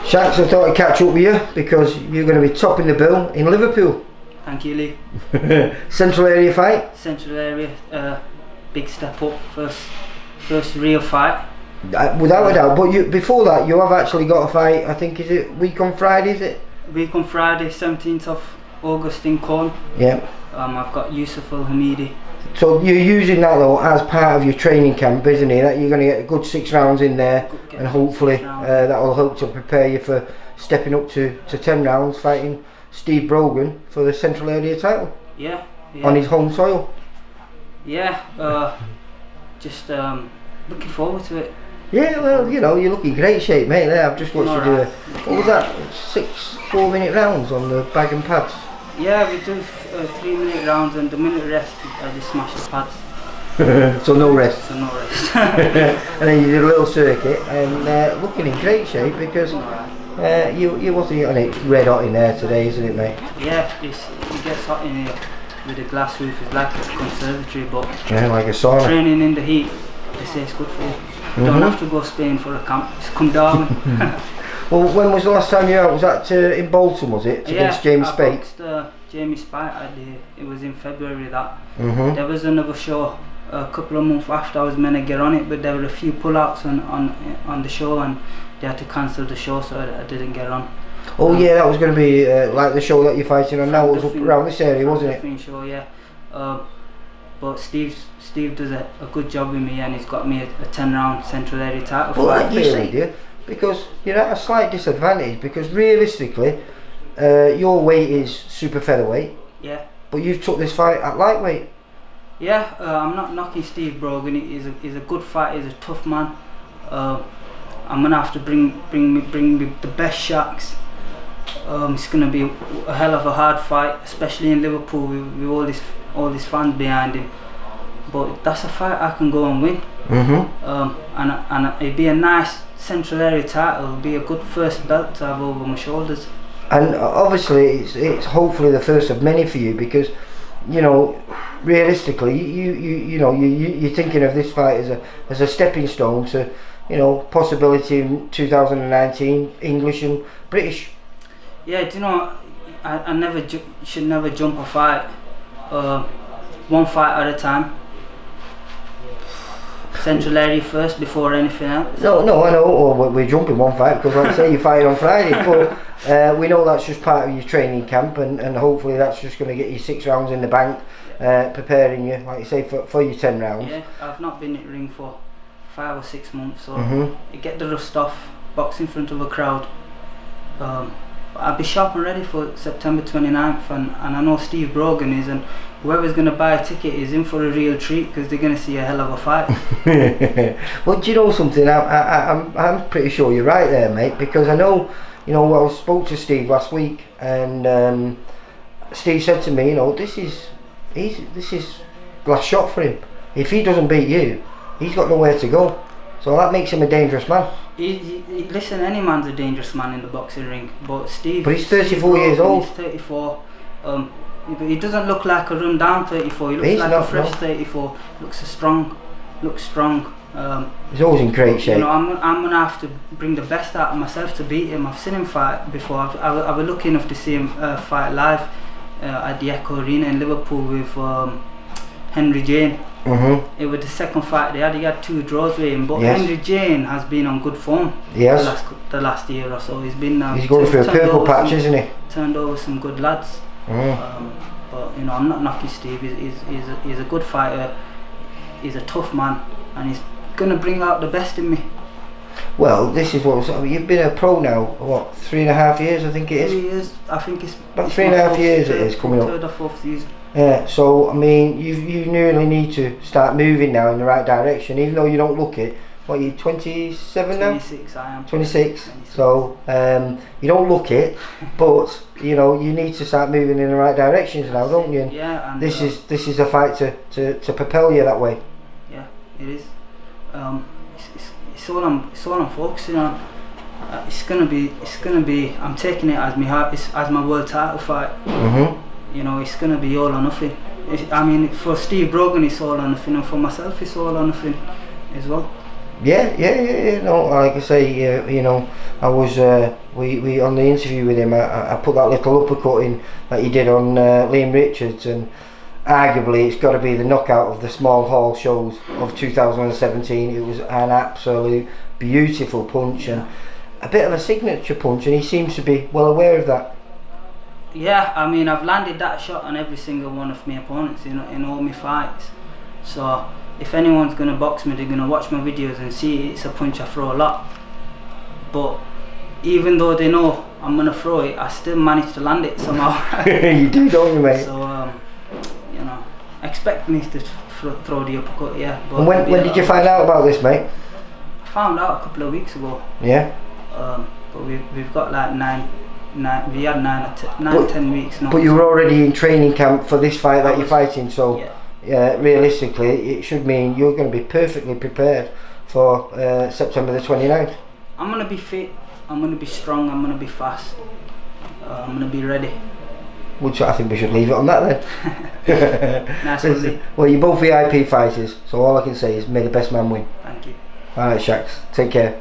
Shaks, I thought I'd catch up with you because you're going to be topping the bill in Liverpool. Thank you, Lee. Central area fight? Central area, big step up, first real fight. Without a doubt, but before that you have actually got a fight, I think, is it week on Friday, is it? Week on Friday, 17th of August in Corn. Yeah. I've got Yusuf Al-Hamidi. So you're using that though as part of your training camp, isn't it? That you're going to get a good 6 rounds in there, and hopefully that will help to prepare you for stepping up to 10 rounds fighting Steve Brogan for the Central area title. Yeah. On his home soil. Yeah, just looking forward to it. Yeah, well, you know, you're looking great shape, mate. There, I've just watched you do what was that, 6 4-minute rounds on the bag and pads? Yeah, we do 3-minute rounds, and the minute rest I just smash the pads. So no rest. So no rest. And then you did a little circuit, and looking in great shape because you wasn't on it red hot in there today, isn't it, mate? Yeah, it gets hot in here with a glass roof. It's like a conservatory, but yeah, like a sauna. Training in the heat, they say it's good for you. You don't have to go Spain for a camp, just come down. Well, when was the last time you were out? Was that in Bolton, was it? Against Jamie Spate? Jamie Spate, it was in February that. There was another show a couple of months after I was meant to get on it, but there were a few pull-outs on the show, and they had to cancel the show, so I didn't get on. Oh yeah, that was going to be like the show that you're fighting on now. It was up around this area, wasn't it? Show, yeah. But Steve does a good job with me, and he's got me a 10-round Central area title. Well, I agree with you, because you're at a slight disadvantage, because realistically your weight is super featherweight. Yeah. But you've took this fight at lightweight. Yeah, I'm not knocking Steve Brogan. He's a good fighter. He's a tough man. I'm gonna have to bring the best Shaks. It's gonna be a hell of a hard fight, especially in Liverpool with all these fans behind him. But that's a fight I can go and win. And it'd be a nice Central area title. It'll be a good first belt to have over my shoulders. And obviously it's hopefully the first of many for you, because you know, realistically you're thinking of this fight as a stepping stone to, you know, possibility in 2019 English and British. Yeah, do you know, I should never jump a fight, one fight at a time. Central area first before anything else. No, I know. Well, we're jumping one fight because, like I say, you're fighting on Friday. But we know that's just part of your training camp, and hopefully that's just going to get you 6 rounds in the bank, preparing you, like you say, for your 10 rounds. Yeah, I've not been in the ring for 5 or 6 months, so you get the rust off, box in front of a crowd. I'll be sharp and ready for September 29th, and I know Steve Brogan is, and whoever's going to buy a ticket is in for a real treat, because they're going to see a hell of a fight. Well, do you know something? I'm pretty sure you're right there, mate, because I know, you know, I spoke to Steve last week, and Steve said to me, you know, this is last shot for him. If he doesn't beat you, he's got nowhere to go. So that makes him a dangerous man. Listen, any man's a dangerous man in the boxing ring, but Steve. But he's 34 years old. He's 34. He doesn't look like a run down 34. He looks like a fresh 34. Looks strong. He's always in great shape. You know, I'm gonna have to bring the best out of myself to beat him. I've seen him fight before. I was lucky enough to see him fight live at the Echo Arena in Liverpool with Henry Jane. It was the second fight they had. He had 2 draws with him, but Henry Jane has been on good form. Yes. The last year or so. He's been. He's going through a purple patch, isn't he? Turned over some good lads. But you know, I'm not knocking Steve. He's a good fighter. He's a tough man, and he's gonna bring out the best in me. Well, this is what you've been a pro now. What, 3.5 years? I think it is. 3 years. I think it's about 3.5 years. It is coming up. Third or fourth season. Yeah. So I mean, you nearly need to start moving now in the right direction, even though you don't look it. What, are you 27 now? 26. I am. 26. So you don't look it, but you know you need to start moving in the right directions now, don't you? And yeah. And this is a fight to propel you that way. Yeah, it is. It's all I'm focusing on. It's gonna be. I'm taking it as my world title fight. You know, it's gonna be all or nothing. I mean, for Steve Brogan, it's all or nothing, and for myself, it's all or nothing as well. Yeah. No, like I say, you know, I was we on the interview with him. I put that little uppercut in that he did on Liam Richards, and arguably it's got to be the knockout of the small hall shows of 2017. It was an absolute beautiful punch and a bit of a signature punch, and he seems to be well aware of that. Yeah, I mean, I've landed that shot on every single one of my opponents in all my fights. So if anyone's gonna box me, they're gonna watch my videos and see it's a punch I throw a lot. But even though they know I'm gonna throw it, I still manage to land it somehow. You do, don't you, mate? So you know, expect me to throw the uppercut, yeah. But and when did you find out about this, mate? I found out a couple of weeks ago. Yeah. But we've got like we had 10 weeks now. But you were already in training camp for this fight that you're fighting, so yeah, realistically it should mean you're going to be perfectly prepared for September the 29th. I'm going to be fit, I'm going to be strong, I'm going to be fast, I'm going to be ready. Which I think we should leave it on that then. Nice one. Well, you're both VIP fighters, so all I can say is may the best man win. Thank you. Alright, Shaks, take care.